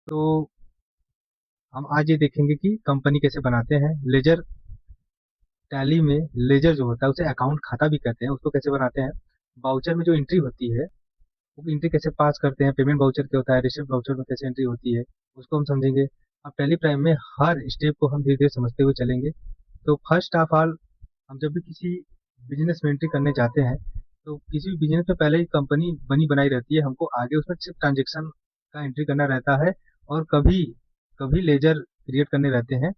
तो हम आज ये देखेंगे कि कंपनी कैसे बनाते हैं। लेजर टैली में लेजर जो होता है उसे अकाउंट खाता भी कहते हैं, उसको कैसे बनाते हैं। बाउचर में जो एंट्री होती है वो एंट्री कैसे पास करते हैं, पेमेंट बाउचर क्या होता है, रिसिप्ट बाउचर में कैसे एंट्री होती है, उसको हम समझेंगे। अब टैली प्राइम में हर स्टेप को हम धीरे धीरे समझते हुए चलेंगे। तो फर्स्ट ऑफ ऑल, हम जब भी किसी बिजनेस में एंट्री करने जाते हैं तो किसी भी बिजनेस में पहले ही कंपनी बनी बनाई रहती है, हमको आगे उसमें सिर्फ ट्रांजेक्शन का एंट्री करना रहता है और कभी कभी लेजर क्रिएट करने रहते हैं।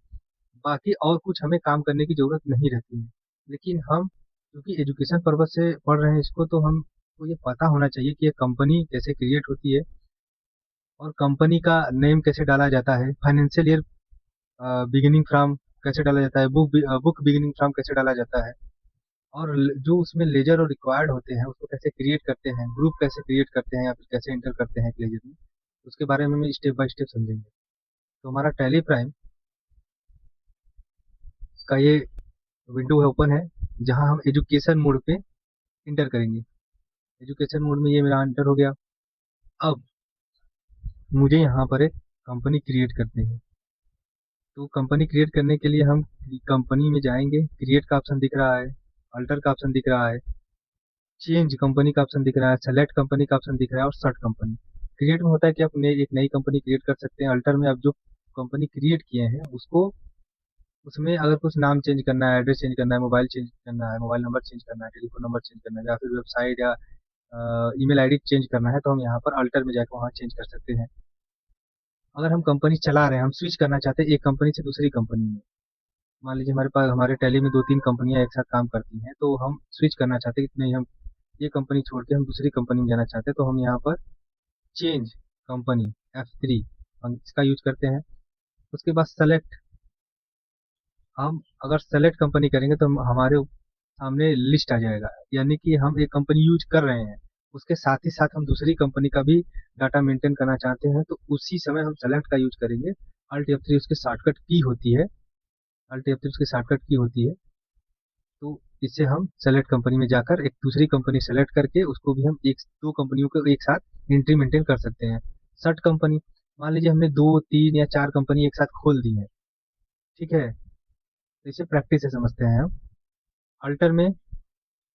बाकी और कुछ हमें काम करने की जरूरत नहीं रहती है। लेकिन हम क्योंकि एजुकेशन पर्पज से पढ़ रहे हैं इसको, तो हमको ये पता होना चाहिए कि ये कंपनी कैसे क्रिएट होती है और कंपनी का नेम कैसे डाला जाता है, फाइनेंशियल ईयर बिगिनिंग फ्रॉम कैसे डाला जाता है, बुक बिगिनिंग फ्रॉम कैसे डाला जाता है, और जो उसमें लेजर और रिक्वायर्ड होते हैं उसको कैसे क्रिएट करते हैं, ग्रुप कैसे क्रिएट करते हैं या फिर कैसे एंटर करते हैं एक लेजर में, उसके बारे में हम स्टेप बाय स्टेप समझेंगे। तो हमारा टैली प्राइम का ये विंडो है, ओपन है, जहां हम एजुकेशन मोड पे इंटर करेंगे। एजुकेशन मोड में ये मेरा एंटर हो गया। अब मुझे यहाँ पर एक कंपनी क्रिएट करनी है। तो कंपनी क्रिएट करने के लिए हम कंपनी में जाएंगे, क्रिएट का ऑप्शन दिख रहा है, अल्टर का ऑप्शन दिख रहा है, चेंज कंपनी का ऑप्शन दिख रहा है, सेलेक्ट कंपनी का ऑप्शन दिख रहा है और सर्च कंपनी। क्रिएट में होता है कि आप एक नई कंपनी क्रिएट कर सकते हैं। अल्टर में आप जो कंपनी क्रिएट किए हैं उसको, उसमें अगर कुछ नाम चेंज करना है, एड्रेस चेंज करना है, मोबाइल चेंज करना है, मोबाइल नंबर चेंज करना है, टेलीफोन नंबर चेंज करना है, या फिर वेबसाइट या ईमेल आईडी चेंज करना है, तो हम यहाँ पर अल्टर में जाकर वहाँ चेंज कर सकते हैं। अगर हम कंपनी चला रहे हैं, हम स्विच करना चाहते हैं एक कंपनी से दूसरी कंपनी में, मान लीजिए हमारे पास हमारे टैली में दो तीन कंपनियां एक साथ काम करती हैं, तो हम स्विच करना चाहते हैं कि नहीं, हम ये कंपनी छोड़ के हम दूसरी कंपनी में जाना चाहते हैं, तो हम यहाँ पर चेंज कंपनी F3 हम इसका यूज करते हैं। उसके बाद सेलेक्ट, हम अगर सेलेक्ट कंपनी करेंगे तो हमारे सामने लिस्ट आ जाएगा, यानी कि हम एक कंपनी यूज कर रहे हैं, उसके साथ ही साथ हम दूसरी कंपनी का भी डाटा मेंटेन करना चाहते हैं, तो उसी समय हम सेलेक्ट का यूज करेंगे। अल्ट F3 उसकी शॉर्टकट की होती है, अल्ट F3 उसकी शॉर्टकट की होती है। तो इससे हम सेलेक्ट कंपनी में जाकर एक दूसरी कंपनी सेलेक्ट करके उसको भी हम एक दो कंपनियों को एक साथ एंट्री मेंटेन कर सकते हैं। सर्च कंपनी, मान लीजिए हमने दो तीन या चार कंपनी एक साथ खोल दी है, ठीक है, तो इसे प्रैक्टिस से समझते हैं हम। अल्टर में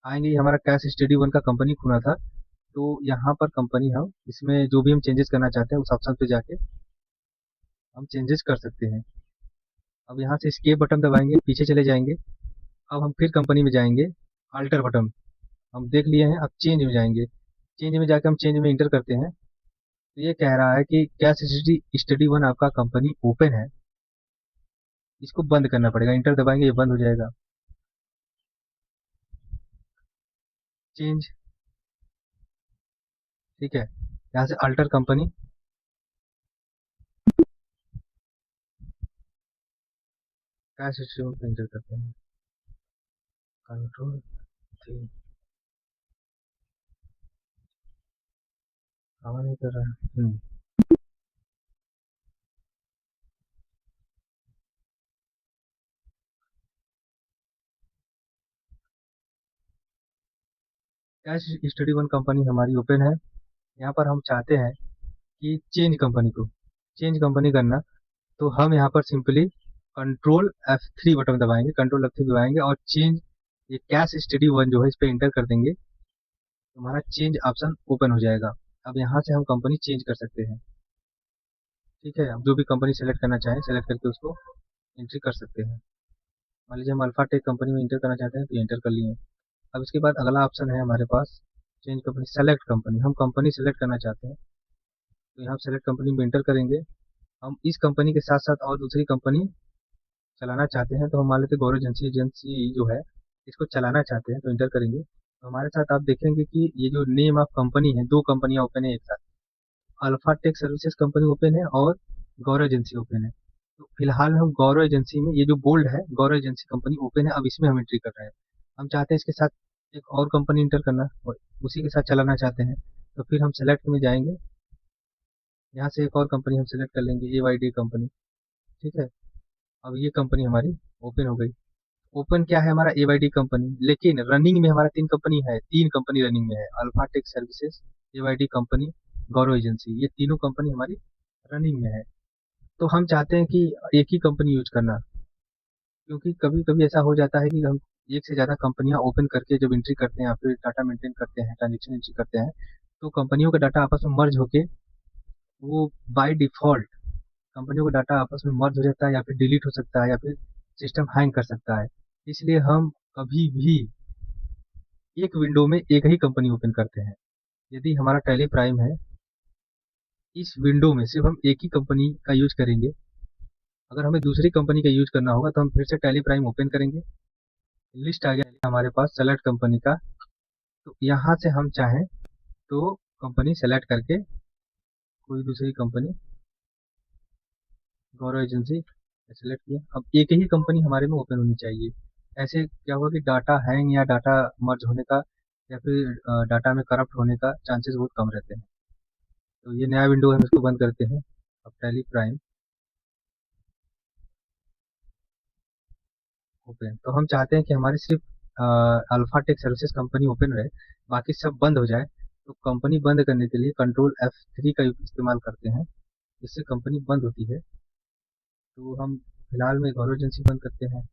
आएंगे, ये हमारा कैश स्टडी वन का कंपनी खुला था, तो यहाँ पर कंपनी हम इसमें जो भी हम चेंजेस करना चाहते हैं उस ऑप्शन पे जाके हम चेंजेस कर सकते हैं। अब यहाँ से escape बटन दबाएंगे, पीछे चले जाएंगे। अब हम फिर कंपनी में जाएंगे, अल्टर बटन हम देख लिए हैं, अब चेंज में जाएंगे। चेंज में जाके हम चेंज में इंटर करते हैं, तो ये कह रहा है कि कैश स्टडी वन आपका कंपनी ओपन है, इसको बंद करना पड़ेगा। इंटर दबाएंगे, ये बंद हो जाएगा। चेंज, ठीक है, यहाँ से alter company, cash study one पे इंटर करते हैं, कंट्रोल थी, काम नहीं कर रहा है। कैश स्टडी वन कंपनी हमारी ओपन है। यहाँ पर हम चाहते हैं कि चेंज कंपनी को, चेंज कंपनी करना, तो हम यहाँ पर सिंपली कंट्रोल F3 बटन दबाएंगे, कंट्रोल F3 दबाएंगे और चेंज, ये कैश स्टडी वन जो है इस पे इंटर कर देंगे, तो हमारा चेंज ऑप्शन ओपन हो जाएगा। अब यहाँ से हम कंपनी चेंज कर सकते हैं, ठीक है, हम जो भी कंपनी सेलेक्ट करना चाहें सेलेक्ट करके उसको एंट्री कर सकते हैं। मान लीजिए हम अल्फा टेक कंपनी में इंटर करना चाहते हैं, तो एंटर कर लिए। अब इसके बाद अगला ऑप्शन है हमारे पास चेंज कंपनी, सेलेक्ट कंपनी, हम कंपनी सेलेक्ट करना चाहते हैं, तो यहाँ सेलेक्ट कंपनी में इंटर करेंगे। हम इस कंपनी के साथ साथ और दूसरी कंपनी चलाना चाहते हैं, तो हम मान लेते हैं गौरव एजेंसी एजेंसी जो है इसको चलाना चाहते हैं, तो इंटर करेंगे। तो हमारे साथ आप देखेंगे कि ये जो नेम ऑफ कंपनी है, दो कंपनियां ओपन है एक साथ, alpha tech services company open है और गौरव एजेंसी ओपन है। तो फिलहाल हम गौरव एजेंसी में, ये जो बोल्ड है गौरव एजेंसी कंपनी ओपन है, अब इसमें हम एंट्री कर रहे हैं। हम चाहते हैं इसके साथ एक और कंपनी इंटर करना और उसी के साथ चलाना चाहते हैं, तो फिर हम सेलेक्ट में जाएंगे, यहाँ से एक और कंपनी हम सेलेक्ट कर लेंगे, AYD कंपनी, ठीक है। अब ये कंपनी हमारी ओपन हो गई। ओपन क्या है हमारा, AYD कंपनी, लेकिन रनिंग में हमारा तीन कंपनी है, तीन कंपनी रनिंग में है, alpha tech services, AYD company, Gaurav agency, ये तीनों कंपनी हमारी रनिंग में है, तो हम चाहते हैं कि एक ही कंपनी यूज करना, क्योंकि कभी कभी ऐसा हो जाता है कि हम एक से ज़्यादा कंपनियां ओपन करके जब एंट्री करते हैं या फिर डाटा मेंटेन करते हैं, ट्रांजेक्शन एंट्री करते हैं, तो कंपनियों का डाटा आपस में मर्ज होके वो बाय डिफॉल्ट कंपनियों का डाटा आपस में मर्ज हो जाता है, या फिर डिलीट हो सकता है, या फिर सिस्टम हैंग कर सकता है। इसलिए हम कभी भी एक विंडो में एक ही कंपनी ओपन करते हैं। यदि हमारा टैली प्राइम है, इस विंडो में सिर्फ हम एक ही कंपनी का यूज करेंगे। अगर हमें दूसरी कंपनी का यूज करना होगा तो हम फिर से टैली प्राइम ओपन करेंगे। लिस्ट आ गया हमारे पास सेलेक्ट कंपनी का, तो यहाँ से हम चाहें तो कंपनी सेलेक्ट करके कोई दूसरी कंपनी, गौरव एजेंसी सेलेक्ट किया। अब एक ही कंपनी हमारे में ओपन होनी चाहिए। ऐसे क्या होगा कि डाटा हैंग या डाटा मर्ज होने का या फिर डाटा में करप्ट होने का चांसेस बहुत कम रहते हैं। तो ये नया विंडो है, हम इसको बंद करते हैं। अब टैली प्राइम ओपन, तो हम चाहते हैं कि हमारी सिर्फ alpha tech services company open रहे, बाकी सब बंद हो जाए। तो कंपनी बंद करने के लिए कंट्रोल F3 का इस्तेमाल करते हैं, इससे कंपनी बंद होती है। तो हम फिलहाल में गौरव एजेंसी बंद करते हैं।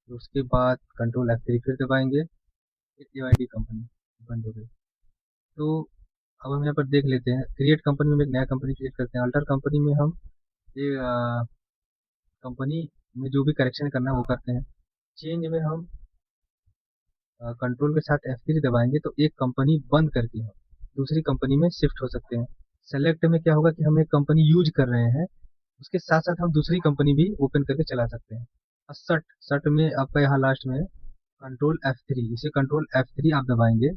तो उसके बाद कंट्रोल F3 फिर दबाएंगे, AYD कंपनी बंद हो गई। तो अब हम यहाँ पर देख लेते हैं, क्रिएट कंपनी में हम एक नया कंपनी क्रिएट करते हैं। अल्टर कंपनी में हम ये कंपनी में जो भी करेक्शन करना है वो करते हैं। चेंज में हम कंट्रोल के साथ F3 दबाएंगे तो एक कंपनी बंद करके हम दूसरी कंपनी में शिफ्ट हो सकते हैं। सेलेक्ट में क्या होगा कि हम एक कंपनी यूज कर रहे हैं, उसके साथ साथ हम दूसरी कंपनी भी ओपन करके चला सकते हैं। और सट सट में आपका यहाँ लास्ट में कंट्रोल F3, इसे कंट्रोल F3 आप दबाएंगे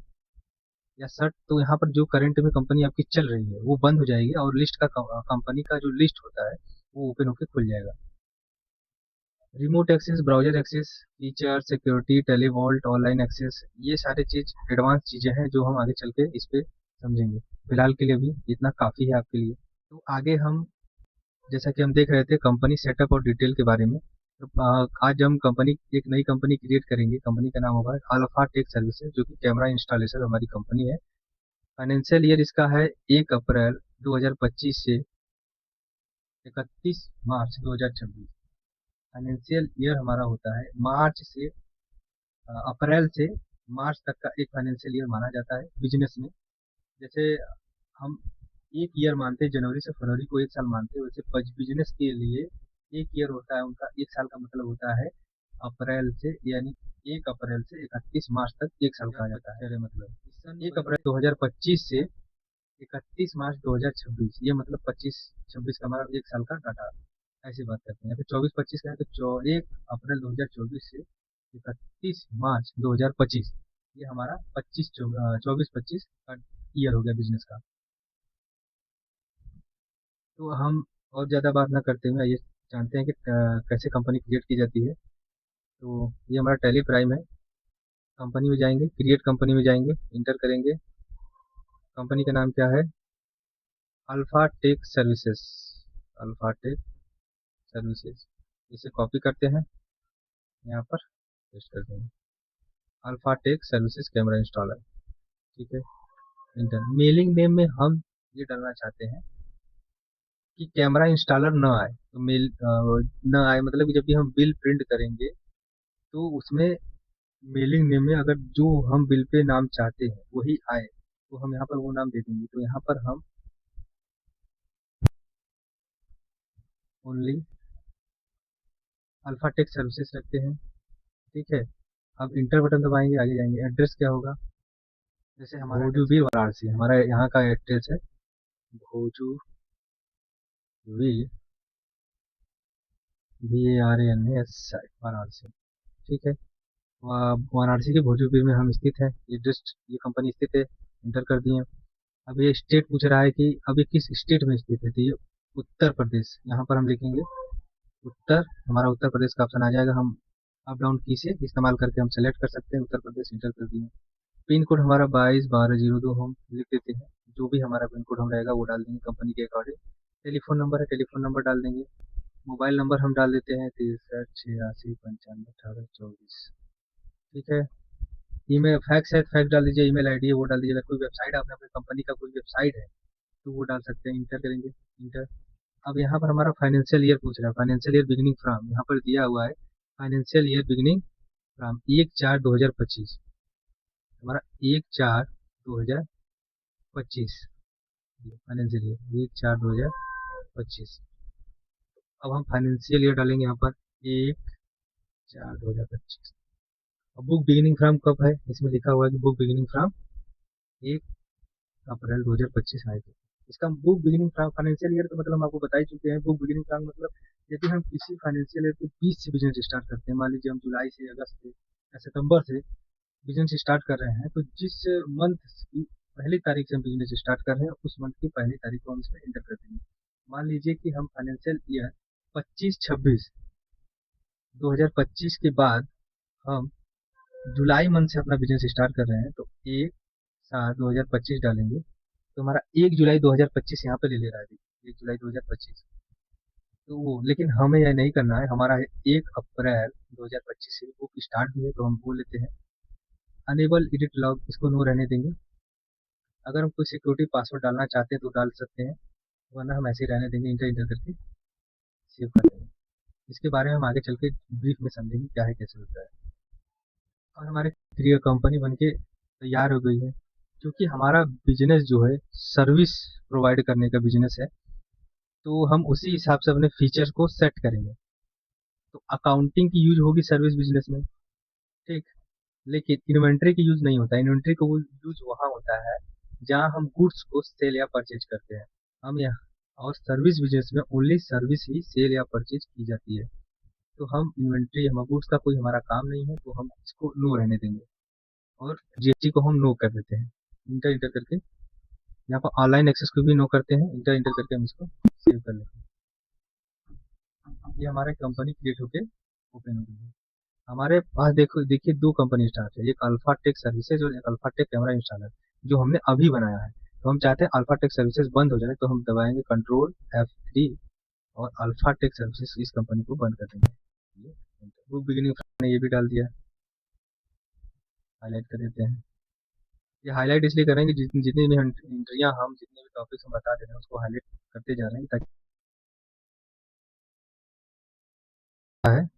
या सट, तो यहाँ पर जो करंट में कंपनी आपकी चल रही है वो बंद हो जाएगी और लिस्ट का कंपनी का जो लिस्ट होता है वो ओपन होकर खुल जाएगा। Remote access, browser access, feature, security, Televault, online access, ये सारी चीज एडवांस चीजें हैं जो हम आगे चल के इस पे समझेंगे। फिलहाल के लिए भी इतना काफी है आपके लिए। तो आगे हम, जैसा कि हम देख रहे थे कंपनी सेटअप और डिटेल के बारे में, तो आज हम कंपनी, एक नई कंपनी क्रिएट करेंगे। कंपनी का नाम होगा अल्फा टेक सर्विसेज, जो कि कैमरा इंस्टॉलेशन हमारी कंपनी है। फाइनेंशियल ईयर इसका है 1 अप्रैल 2025 से 31 मार्च 2026। फाइनेंशियल ईयर हमारा होता है मार्च से अप्रैल से मार्च तक का एक फाइनेंशियल ईयर माना जाता है बिजनेस में। जैसे हम एक ईयर मानते हैं, जनवरी से फरवरी को एक साल मानते हैं, वैसे बिजनेस के लिए एक ईयर होता है उनका, एक साल का मतलब होता है अप्रैल से, यानी 1 अप्रैल से 31 मार्च तक एक साल का आ जाता है। मतलब 1 अप्रैल 2025 से 31 मार्च 2026, ये मतलब 25-26 का हमारा एक साल का डाटा, ऐसी बात करते हैं। फिर 24-25 का है तो 1 अप्रैल 2024 से 31 मार्च 2025, ये हमारा 24-25 का ईयर हो गया बिजनेस का। तो हम और ज़्यादा बात ना करते हुए ये जानते हैं कि कैसे कंपनी क्रिएट की जाती है। तो ये हमारा टैली प्राइम है। कंपनी में जाएंगे, क्रिएट कंपनी में जाएंगे, इंटर करेंगे। कंपनी का नाम क्या है? Alpha tech services. Alpha tech services, इसे कॉपी करते हैं, यहाँ पर पेस्ट कर देंगे, alpha tech services camera installer. ठीक है, इंटर। मेलिंग नेम में हम ये डालना चाहते हैं कि कैमरा इंस्टॉलर न आए, तो मेल न आए मतलब कि जब भी हम बिल प्रिंट करेंगे तो उसमें मेलिंग नेम में अगर जो हम बिल पे नाम चाहते हैं वही आए, तो हम यहाँ पर वो नाम दे देंगे। तो यहाँ पर हम ओनली अल्फाटेक सर्विसेज रखते हैं। ठीक है, अब इंटर बटन दबाएंगे, आगे जाएंगे। एड्रेस क्या होगा? जैसे हमारा भोजूबीर वाराणसी हमारा यहाँ का एड्रेस है, भोजूबीर, VARNASI, वाराणसी। ठीक है, वाराणसी के भोजूबीर में हम स्थित हैं, ये जस्ट ये कंपनी स्थित है। इंटर कर दिए। अब ये स्टेट पूछ रहा है कि अब ये किस स्टेट में स्थित है, तो ये उत्तर प्रदेश, यहाँ पर हम लिखेंगे उत्तर, हमारा उत्तर प्रदेश का ऑप्शन आ जाएगा। हम अप डाउन की से इस्तेमाल करके हम सेलेक्ट कर सकते हैं उत्तर प्रदेश, इंटर कर दिए। पिन कोड हमारा 221202 हम लिख देते हैं, जो भी हमारा पिन कोड हम रहेगा वो डाल देंगे कंपनी के अकॉर्डिंग। टेलीफोन नंबर है, टेलीफोन नंबर डाल देंगे। मोबाइल नंबर हम डाल देते हैं 63 86 95 24। ठीक है, ईमेल फैक्स है, फैक्स डाल दीजिए। ईमेल आईडी है वो डाल दीजिए। अगर कोई वेबसाइट, आपने अपनी कंपनी का कोई वेबसाइट है तो वो डाल सकते हैं, इंटर करेंगे, इंटर। अब यहाँ पर हमारा फाइनेंशियल ईयर पूछ रहा है, फाइनेंशियल ईयर बिगिनिंग फ्रॉम, यहाँ पर दिया हुआ है फाइनेंशियल ईयर बिगिनिंग फ्रॉम 1/4/2025, हमारा 1/4/2025 फाइनेंशियल ईयर 1/4/2025। अब हम फाइनेंशियल ईयर डालेंगे यहाँ पर 1/4/2025। अब बुक बिगिनिंग फ्रॉम कब है, इसमें लिखा हुआ है कि बुक बिगिनिंग फ्रॉम 1 अप्रैल 2025 आए थे। इसका book beginning from financial year तो मतलब हम आपको बता ही चुके हैं। बुक बिगिनिंग फ्रॉम मतलब यदि हम किसी फाइनेंशियल ईयर के बीच से बिजनेस स्टार्ट करते हैं, मान लीजिए हम जुलाई से, अगस्त से या सितंबर से बिजनेस स्टार्ट कर रहे हैं, तो जिस मंथ की पहली तारीख से हम बिजनेस स्टार्ट कर रहे हैं उस मंथ की पहली तारीख को हम इसमें एंटर कर देंगे। मान लीजिए कि हम फाइनेंशियल ईयर 25-26 2025 के बाद हम जुलाई मंथ से अपना बिजनेस स्टार्ट कर रहे हैं, तो 1/7/2025 डालेंगे, तो हमारा 1 जुलाई 2025 यहाँ पे ले ले रहा है, 1 जुलाई 2025। तो वो लेकिन हमें यह नहीं करना है, हमारा है 1 अप्रैल 2025 से बुक स्टार्ट भी है, तो हम बोल लेते हैं अनेबल एडिट लॉग, इसको नो रहने देंगे। अगर हम कोई सिक्योरिटी पासवर्ड डालना चाहते हैं तो डाल सकते हैं, वरना हम ऐसे ही रहने देंगे, इंटर इंटर करके सेव कर देंगे। इसके बारे में हम आगे चल के ब्रीफ में समझेंगे क्या है, कैसे होता है। और हमारे कंपनी बन के तैयार हो गई है, क्योंकि हमारा बिजनेस जो है सर्विस प्रोवाइड करने का बिजनेस है, तो हम उसी हिसाब से अपने फीचर्स को सेट करेंगे। तो अकाउंटिंग की यूज होगी सर्विस बिजनेस में, ठीक, लेकिन इन्वेंट्री की यूज नहीं होता। इन्वेंट्री को यूज वहाँ होता है जहाँ हम गुड्स को सेल या परचेज करते हैं, हम यहाँ। और सर्विस बिजनेस में ओनली सर्विस ही सेल या परचेज की जाती है, तो हम इन्वेंट्री, हम गुड्स का कोई हमारा काम नहीं है, तो हम इसको नो रहने देंगे और जीएसटी को हम नो कर देते हैं, इंटर इंटर करके। यहाँ पर ऑनलाइन एक्सेस को भी नो करते हैं, इंटर इंटर करके हम इसको सेव कर लेते हैं। ये हमारा कंपनी क्रिएट होके ओपन हो गई है। हमारे पास देखो, देखिए दो कंपनी स्टार्ट है, एक अल्फा टेक सर्विसेज और एक अल्फा टेक कैमरा इंस्टॉलर, जो हमने अभी बनाया है। तो हम चाहते हैं अल्फा टेक सर्विसेज बंद हो जाए, तो हम दबाएंगे कंट्रोल F3 और अल्फा टेक सर्विसेज इस कंपनी को बंद कर देंगे। बुक बिगिनिंग ने ये भी डाल दिया, हाईलाइट कर देते हैं। ये हाईलाइट इसलिए करेंगे जितनी भी एंट्रियां हम जितने भी टॉपिक्स हम बता दे रहे हैं उसको हाईलाइट करते जा रहे हैं, ताकि है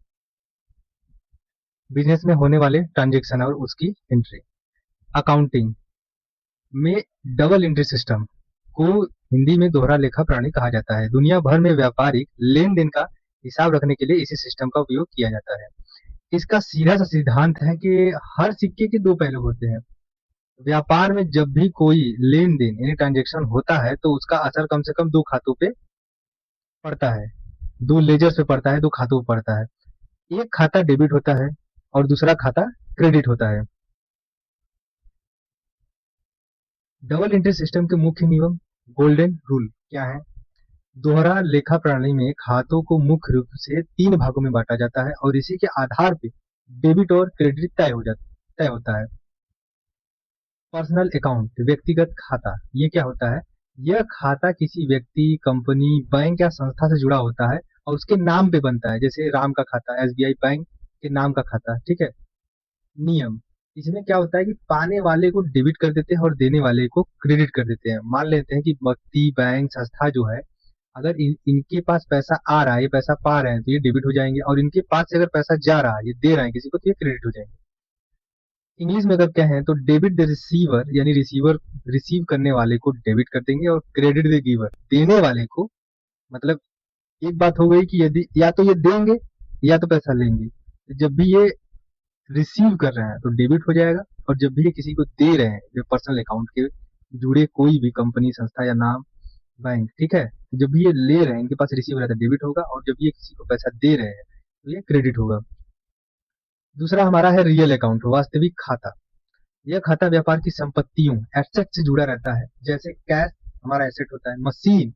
बिजनेस में होने वाले ट्रांजेक्शन और उसकी एंट्री। अकाउंटिंग में डबल एंट्री सिस्टम को हिंदी में दोहरा लेखा प्रणाली कहा जाता है। दुनिया भर में व्यापारिक लेन देन का हिसाब रखने के लिए इसी सिस्टम का उपयोग किया जाता है। इसका सीधा सा सिद्धांत है कि हर सिक्के के दो पहलू होते हैं। व्यापार में जब भी कोई लेन देन यानी ट्रांजेक्शन होता है, तो उसका असर कम से कम दो खातों पे पड़ता है, दो लेजर्स पे पड़ता है, दो खातों पे पड़ता है। एक खाता डेबिट होता है और दूसरा खाता क्रेडिट होता है। डबल एंट्री सिस्टम के मुख्य नियम, गोल्डन रूल क्या है? दोहरा लेखा प्रणाली में खातों को मुख्य रूप से तीन भागों में बांटा जाता है और इसी के आधार पे डेबिट और क्रेडिट तय होता है। पर्सनल अकाउंट, व्यक्तिगत खाता, ये क्या होता है? यह खाता किसी व्यक्ति, कंपनी, बैंक या संस्था से जुड़ा होता है और उसके नाम पे बनता है, जैसे राम का खाता, एसबीआई बैंक के नाम का खाता, ठीक है। नियम, इसमें क्या होता है कि पाने वाले को डेबिट कर देते हैं और देने वाले को क्रेडिट कर देते हैं। मान लेते हैं कि व्यक्ति, बैंक, संस्था जो है, अगर इनके पास पैसा आ रहा है, ये पैसा पा रहे हैं, तो ये डेबिट हो जाएंगे, और इनके पास से अगर पैसा जा रहा है, ये दे रहे हैं किसी को, तो ये क्रेडिट हो जाएंगे। इंग्लिश में अगर कहें तो डेबिट द रिसीवर, यानी रिसीवर रिसीव करने वाले को डेबिट कर देंगे, और क्रेडिट द गिवर, देने वाले को, मतलब एक बात हो गई कि यदि या तो ये देंगे या तो पैसा लेंगे। जब भी ये रिसीव कर रहे हैं तो डेबिट हो जाएगा, और जब भी ये किसी को दे रहे हैं, जो पर्सनल अकाउंट के जुड़े कोई भी कंपनी, संस्था या नाम, बैंक, ठीक है, जब भी ये ले रहे हैं, इनके पास रिसीव रहता है, डेबिट होगा, और जब ये किसी को पैसा दे रहे हैं तो ये क्रेडिट होगा। दूसरा हमारा है रियल अकाउंट, वास्तविक खाता। यह खाता व्यापार की संपत्तियों, एसेट से जुड़ा रहता है। जैसे कैश हमारा एसेट होता है, मशीन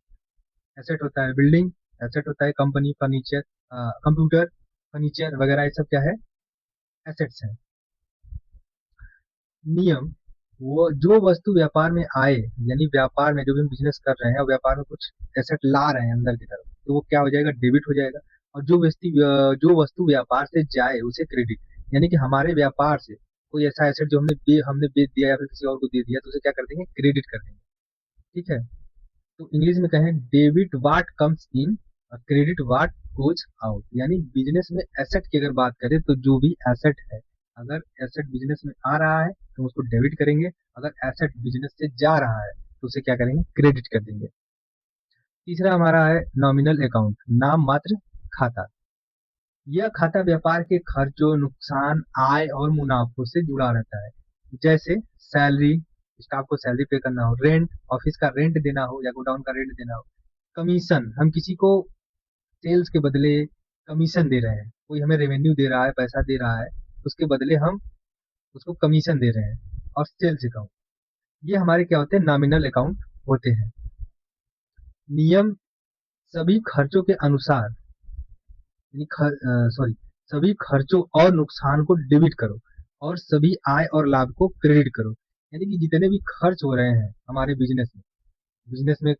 एसेट होता है, बिल्डिंग एसेट होता है, कंपनी, फर्नीचर, कंप्यूटर, फर्नीचर वगैरह, ये सब क्या है? एसेट्स है। नियम, वो जो वस्तु व्यापार में आए, यानी व्यापार में जो भी हम बिजनेस कर रहे हैं और व्यापार में कुछ एसेट ला रहे हैं अंदर की तरफ, तो वो क्या हो जाएगा? डेबिट हो जाएगा। और जो वस्तु व्यापार से जाए उसे क्रेडिट, यानी कि हमारे व्यापार से कोई ऐसा एसेट जो हमने बेच दिया या फिर किसी और को दे दिया, तो उसे क्या कर देंगे? क्रेडिट कर देंगे, ठीक है। तो इंग्लिश में कहें डेबिट व्हाट कम्स इन और क्रेडिट व्हाट गोज आउट। यानी बिजनेस में एसेट की अगर बात करें तो जो भी एसेट है, अगर एसेट बिजनेस में आ रहा है तो उसको डेबिट करेंगे, अगर एसेट बिजनेस से जा रहा है तो उसे क्या करेंगे, क्रेडिट कर देंगे। तीसरा हमारा है नॉमिनल अकाउंट, नाम मात्र खाता। यह खाता व्यापार के खर्चों, नुकसान, आय और मुनाफों से जुड़ा रहता है। जैसे सैलरी, स्टाफ को सैलरी पे करना हो, रेंट, ऑफिस का रेंट देना हो या गोडाउन का रेंट देना हो, कमीशन, हम किसी को सेल्स के बदले कमीशन दे रहे हैं, कोई हमें रेवेन्यू दे रहा है, पैसा दे रहा है, उसके बदले हम उसको कमीशन दे रहे हैं। और सेल्स अकाउंट, ये हमारे क्या होते हैं, नॉमिनल अकाउंट होते हैं। नियम, सभी खर्चों के अनुसार, सॉरी, सभी खर्चों और नुकसान को डेबिट करो और सभी आय और लाभ को क्रेडिट करो। यानी कि जितने भी खर्च हो रहे हैं हमारे बिजनेस में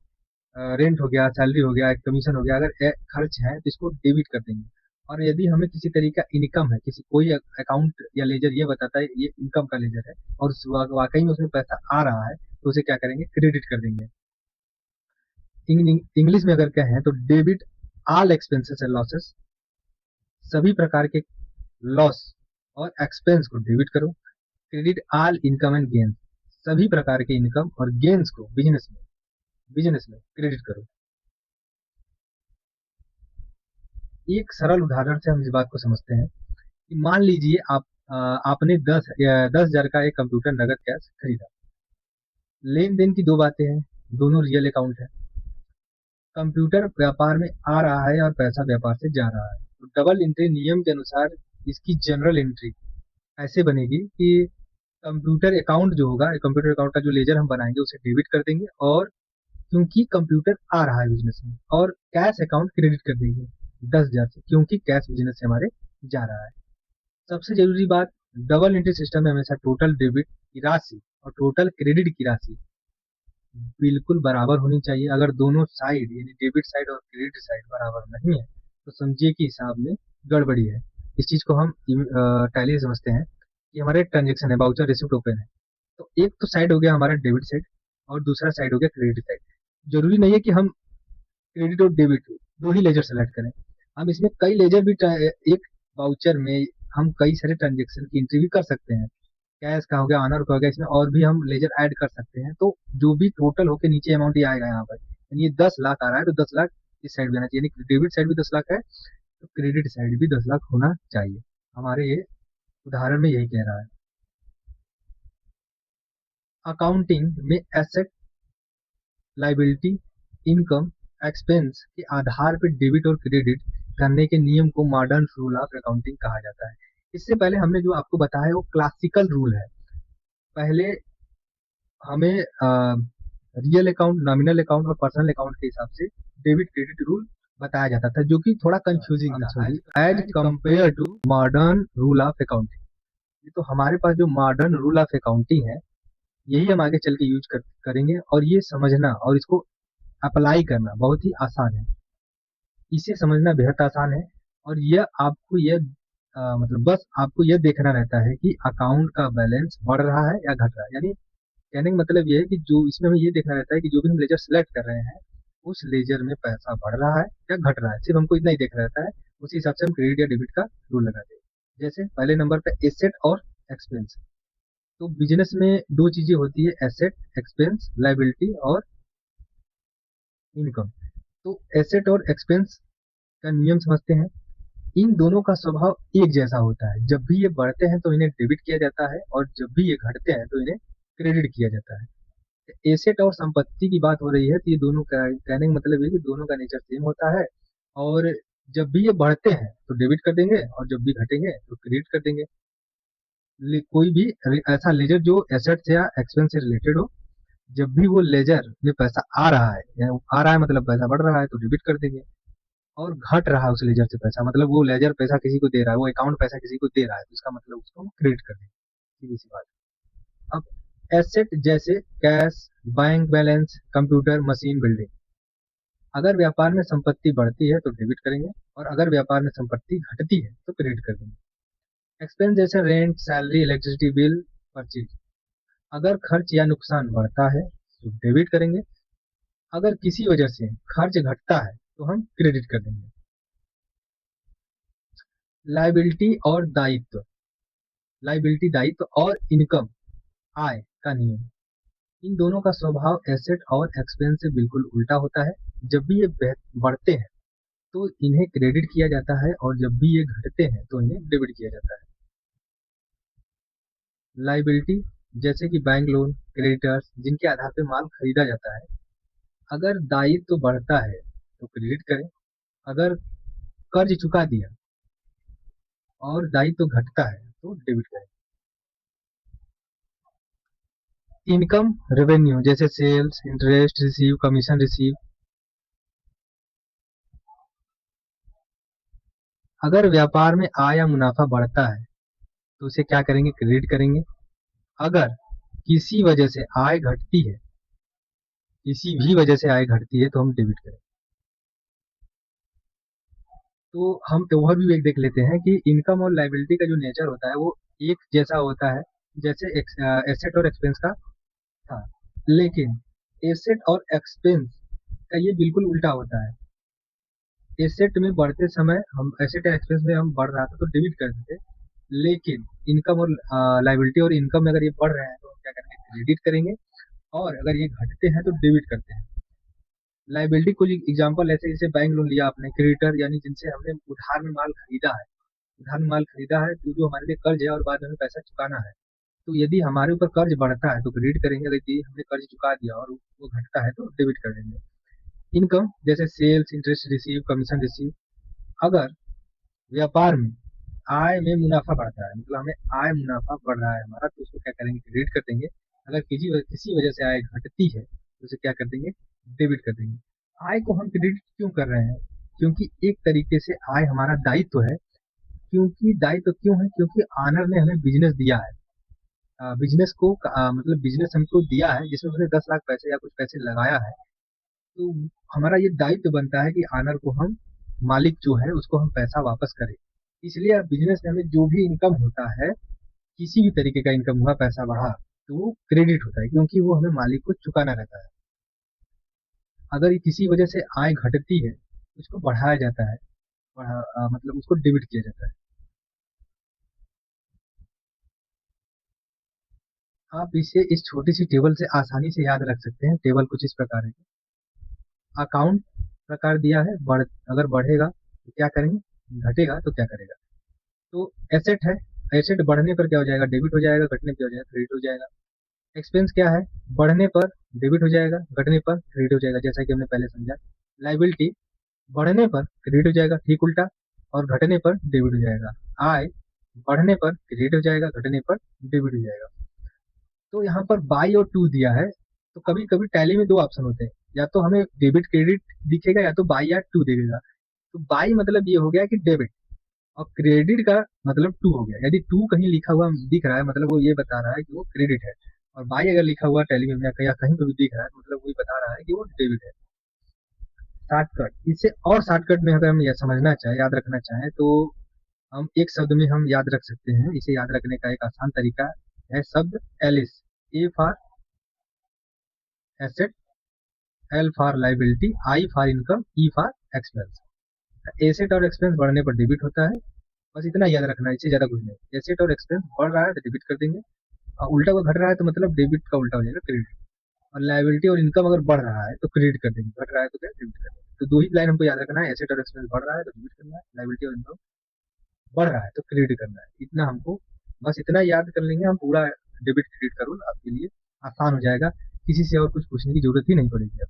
रेंट हो गया, सैलरी हो गया, कमीशन हो गया, अगर खर्च है तो इसको डेबिट कर देंगे। और यदि हमें किसी तरीके का इनकम है, किसी कोई अकाउंट या लेजर ये बताता है ये इनकम का लेजर है और वाकई में उसमें पैसा आ रहा है, तो उसे क्या करेंगे, क्रेडिट कर देंगे। इंग्लिश में अगर कहें तो debit all expenses and losses, सभी प्रकार के लॉस और एक्सपेंस को डेबिट करो। Credit all income and gains, सभी प्रकार के इनकम और गेन्स को बिजनेस में क्रेडिट करो। एक सरल उदाहरण से हम इस बात को समझते हैं कि मान लीजिए आपने 10,000 का एक कंप्यूटर नगद कैश खरीदा। लेन देन की दो बातें हैं, दोनों रियल अकाउंट है। कंप्यूटर व्यापार में आ रहा है और पैसा व्यापार से जा रहा है, तो डबल एंट्री नियम के अनुसार इसकी जनरल एंट्री ऐसे बनेगी कि कंप्यूटर अकाउंट जो होगा, कंप्यूटर अकाउंट का जो लेजर हम बनाएंगे उसे डेबिट कर देंगे, और क्योंकि कंप्यूटर आ रहा है बिजनेस में, और कैश अकाउंट क्रेडिट कर देंगे 10,000 से, क्योंकि कैश बिजनेस से हमारे जा रहा है। सबसे जरूरी बात, डबल एंट्री सिस्टम में हमेशा टोटल डेबिट की राशि और टोटल क्रेडिट की राशि बिल्कुल बराबर होनी चाहिए। अगर दोनों साइड यानी डेबिट साइड और क्रेडिट साइड बराबर नहीं है तो समझिए कि हिसाब में गड़बड़ी है। इस चीज को हम टैली से समझते हैं कि हमारे ट्रांजेक्शन है, बाउचर रिसिप्ट ओपन है, तो एक तो साइड हो गया हमारा डेबिट साइड और दूसरा साइड हो गया क्रेडिट साइड। जरूरी नहीं है कि हम क्रेडिट और डेबिट दो ही लेजर सेलेक्ट करें, हम इसमें कई लेजर भी एक बाउचर में हम कई सारे ट्रांजेक्शन की एंट्री भी कर सकते हैं। कैश का हो गया, ऑनर का हो गया, इसमें और भी हम लेजर ऐड कर सकते हैं। तो जो भी टोटल होके नीचे अमाउंट ये आएगा यहाँ पर, यानी ये 10 लाख आ रहा है तो 10 लाख इस साइड भी आना चाहिए, यानी डेबिट साइड भी 10 लाख है तो क्रेडिट साइड भी 10 लाख होना चाहिए। हमारे ये उदाहरण में यही कह रहा है। अकाउंटिंग में एसेट, लाइबिलिटी, इनकम, एक्सपेंस के आधार पर डेबिट और क्रेडिट करने के नियम को मॉडर्न रूल ऑफ अकाउंटिंग कहा जाता है। इससे पहले हमने जो आपको बताया है वो क्लासिकल रूल है। पहले हमें रियल अकाउंट, नॉमिनल अकाउंट और पर्सनल अकाउंट के हिसाब से डेबिट क्रेडिट रूल बताया जाता था, जो कि थोड़ा कंफ्यूजिंग था as compare to modern rule of accounting. तो हमारे पास जो मॉडर्न रूल ऑफ अकाउंटिंग है यही हम आगे चल के करेंगे, और ये समझना और इसको अप्लाई करना बहुत ही आसान है। इसे समझना बेहद आसान है, और यह आपको यह मतलब बस आपको यह देखना रहता है कि अकाउंट का बैलेंस बढ़ रहा है या घट रहा है। यानी कहने का मतलब ये है कि जो इसमें हमें ये देखना रहता है कि जो भी हम लेजर सेलेक्ट कर रहे हैं उस लेजर में पैसा बढ़ रहा है या घट रहा है, सिर्फ हमको इतना ही देखना रहता है। उसी हिसाब से हम क्रेडिट या डेबिट का रूल लगाते हैं। जैसे पहले नंबर पे एसेट और एक्सपेंस। तो बिजनेस में दो चीजें होती है, एसेट, एक्सपेंस, लाइबिलिटी और इनकम। तो एसेट और एक्सपेंस का नियम समझते हैं। इन दोनों का स्वभाव एक जैसा होता है, जब भी ये बढ़ते हैं तो इन्हें डेबिट किया जाता है और जब भी ये घटते हैं तो इन्हें क्रेडिट किया जाता है। एसेट और संपत्ति की बात हो रही है तो ये दोनों का कहने का मतलब है कि दोनों का नेचर सेम होता है, और जब भी ये बढ़ते हैं तो डेबिट कर देंगे और जब भी घटेंगे तो क्रेडिट कर देंगे। कोई भी ऐसा लेजर जो एसेट से या एक्सपेंस से रिलेटेड हो, जब भी वो लेजर में पैसा आ रहा है या आ रहा है मतलब पैसा बढ़ रहा है तो डेबिट कर देंगे, और घट रहा है उस लेजर से पैसा मतलब वो लेजर पैसा किसी को दे रहा है, वो अकाउंट पैसा किसी को दे रहा है, तो इसका मतलब उसको क्रेडिट कर देंगे। सीधी सी बात। अब एसेट जैसे cash, bank balance, computer, machine, building, अगर व्यापार में संपत्ति बढ़ती है तो डेबिट करेंगे और अगर व्यापार में संपत्ति घटती है तो क्रेडिट कर देंगे। एक्सपेंस जैसे rent, salary, electricity bill, purchase, अगर खर्च या नुकसान बढ़ता है तो डेबिट करेंगे, अगर किसी वजह से खर्च घटता है तो हम क्रेडिट कर देंगे। लायबिलिटी और दायित्व, लायबिलिटी दायित्व और इनकम आय का नियम, इन दोनों का स्वभाव एसेट और एक्सपेंस से बिल्कुल उल्टा होता है। जब भी ये बढ़ते हैं तो इन्हें क्रेडिट किया जाता है और जब भी ये घटते हैं तो इन्हें डेबिट किया जाता है। लायबिलिटी जैसे कि बैंक लोन, क्रेडिटर्स जिनके आधार पर माल खरीदा जाता है। अगर दायित्व तो बढ़ता है तो क्रेडिट करें, अगर कर्ज चुका दिया और दायित्व तो घटता है तो डेबिट करें। इनकम रेवेन्यू जैसे sales, interest receive, commission receive. अगर व्यापार में आय या मुनाफा बढ़ता है तो उसे क्या करेंगे, क्रेडिट करेंगे। अगर किसी वजह से आय घटती है, किसी भी वजह से आय घटती है तो हम डेबिट करें। तो हम ओवरव्यू एक देख लेते हैं कि इनकम और लायबिलिटी का जो नेचर होता है वो एक जैसा होता है जैसे एसेट और एक्सपेंस का था, लेकिन एसेट और एक्सपेंस का ये बिल्कुल उल्टा होता है। एसेट में बढ़ते समय हम एसेट या एक्सपेंस में हम बढ़ रहा था तो डेबिट करते थे, लेकिन इनकम और लायबिलिटी और इनकम में अगर ये बढ़ रहे हैं तो हम क्या करेंगे, क्रेडिट करेंगे, और अगर ये घटते हैं तो डेबिट करते हैं। लायबिलिटी कुछ एग्जांपल ऐसे जैसे बैंक लोन लिया आपने, क्रेडिटर यानी जिनसे हमने उधार में माल खरीदा है, उधार में माल खरीदा है तो जो हमारे लिए कर्ज है और बाद में हमें पैसा चुकाना है। तो यदि हमारे ऊपर कर्ज बढ़ता है तो क्रेडिट करेंगे, अगर यदि हमने कर्ज चुका दिया और वो घटता है तो डेबिट कर देंगे। इनकम जैसे sales, interest receive, commission receive. अगर व्यापार में आय में मुनाफा बढ़ता है, मतलब हमें आय मुनाफा बढ़ रहा है हमारा, तो उसको क्या करेंगे, क्रेडिट कर देंगे। अगर किसी वजह से आय घटती है तो उसे क्या कर देंगे, डेबिट कर देंगे। आय को हम क्रेडिट क्यों कर रहे हैं, क्योंकि एक तरीके से आय हमारा दायित्व है। क्योंकि दायित्व क्यों है, क्योंकि ऑनर ने हमें बिजनेस दिया है, बिजनेस को मतलब बिजनेस हमको दिया है जिसमें उसने 10 लाख पैसे या कुछ पैसे लगाया है। तो हमारा ये दायित्व बनता है कि ऑनर को हम, मालिक जो है उसको हम पैसा वापस करें। इसलिए अब बिजनेस में हमें जो भी इनकम होता है, किसी भी तरीके का इनकम हुआ, पैसा बढ़ा, तो वो क्रेडिट होता है क्योंकि वो हमें मालिक को चुकाना रहता है। अगर किसी वजह से आय घटती है उसको बढ़ाया जाता है, मतलब उसको डेबिट किया जाता है। आप इसे इस छोटी सी टेबल से आसानी से याद रख सकते हैं। टेबल कुछ इस प्रकार है। अकाउंट प्रकार दिया है, अगर बढ़ेगा तो क्या करेंगे, घटेगा तो क्या करेगा। तो एसेट है, एसेट बढ़ने पर क्या हो जाएगा, डेबिट हो जाएगा, घटने पर हो जाएगा, क्रेडिट हो जाएगा। एक्सपेंस क्या है, बढ़ने पर डेबिट हो जाएगा, घटने पर क्रेडिट हो जाएगा, जैसा कि हमने पहले समझा। लायबिलिटी बढ़ने पर क्रेडिट हो जाएगा, ठीक उल्टा, और घटने पर डेबिट हो जाएगा। आय बढ़ने पर क्रेडिट हो जाएगा, घटने पर डेबिट हो जाएगा। तो यहाँ पर बाई और टू दिया है, तो कभी कभी टैली में दो ऑप्शन होते हैं, या तो हमें डेबिट क्रेडिट दिखेगा या तो बाई या टू दिखेगा। तो बाई मतलब ये हो गया कि डेबिट, और क्रेडिट का मतलब टू हो गया। यदि टू कहीं लिखा हुआ दिख रहा है मतलब वो ये बता रहा है कि वो क्रेडिट है, और बाई अगर लिखा हुआ टैली में या कहीं पर भी दिख रहा है मतलब वो बता रहा है कि वो डेबिट है। शॉर्टकट, इसे और शॉर्टकट में अगर हम यह समझना चाहें, याद रखना चाहें, तो हम एक शब्द में हम याद रख सकते हैं। इसे याद रखने का एक आसान तरीका है शब्द Alice. A for asset, L for liability, I for income, E for expense. Asset और एक्सपेंस बढ़ने पर डेबिट होता है, बस इतना याद रखना है, इससे ज्यादा कुछ नहीं। एसेट और एक्सपेंस बढ़ रहा है तो डेबिट कर देंगे, और उल्टा को घट रहा है तो मतलब डेबिट का उल्टा हो जाएगा, क्रेडिट। और लाइबिलिटी और इनकम अगर बढ़ रहा है तो क्रेडिट कर देंगे, घट रहा है तो क्या, डेबिट कर देंगे। तो दो ही लाइन हमको याद रखना है, एसेट और एक्सपेंस बढ़ रहा है तो डेबिट करना है, लाइबिलिटी और इनकम बढ़ रहा है तो क्रेडिट करना है। इतना हमको, बस इतना याद कर लेंगे हम, पूरा डेबिट क्रेडिट का रूल आपके लिए आसान हो जाएगा। किसी से और कुछ पूछने की जरूरत ही नहीं पड़ेगी।